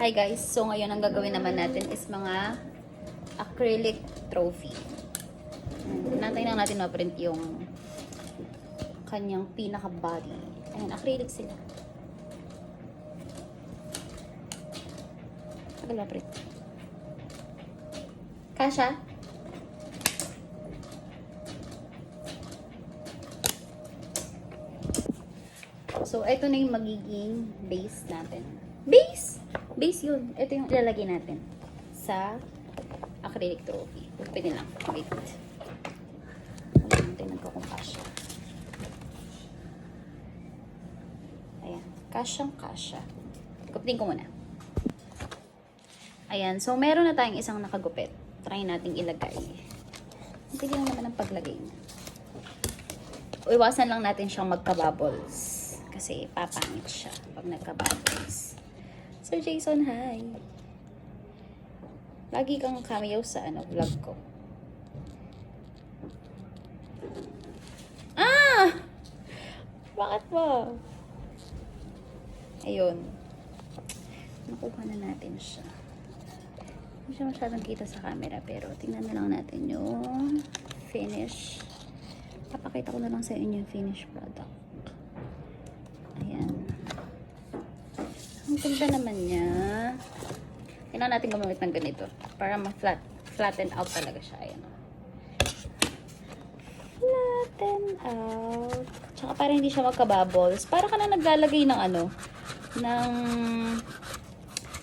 Hi guys, so ngayon ang gagawin naman natin is mga acrylic trophy. Nantay lang natin ma-print yung kanyang pinaka-body. Ayan, acrylic sila. Tagal ma-print. Kasha? So, ito na yung magiging base natin. Base! Base yun. Ito yung ilalagay natin sa acrylic trophy. Pwede lang. Wait. Wala natin nagkakumpasya. Ayan. Kasyang-kasya. Gupitin ko muna. Ayan. So, meron na tayong isang nakagupit. Try nating ilagay. Hindi lang naman ang paglagay na. Iwasan lang natin siyang magka-bubbles. Kasi papangit siya pag nagka-bubbles. Sir Jason, hi! Lagi kang cameo sa vlog ko. Ah! Bakit ba? Ayun. Nakuha na natin siya. Hindi siya masyadong kita sa camera, pero tingnan na lang natin yung finish. Papakita ko na lang sa inyo yung finished product. Ayan. Ang ganda naman niya. Kailangan natin gumamit ng ganito para ma-flatten out talaga siya. Ayan. Flatten out. Tsaka para hindi siya magka-bubbles. Para ka na naglalagay ng ng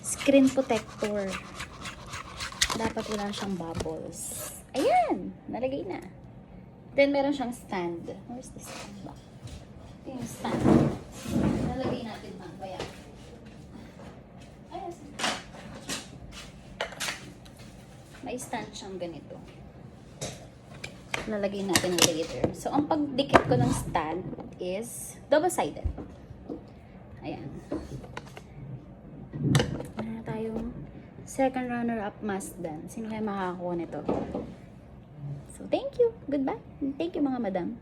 screen protector. Dapat wala siyang bubbles. Ayan! Nalagay na. Then, meron siyang stand. Where's the stand ba? Ito yung stand. Nalagay natin mamaya. Ayan. May stand siyang ganito. Nalagay natin later. So, ang pagdikit ko ng stand is double-sided. Ayan. Meron na tayong second runner-up mask done. Sino kaya makakakuha nito? So, thank you. Goodbye. Thank you, mga madam.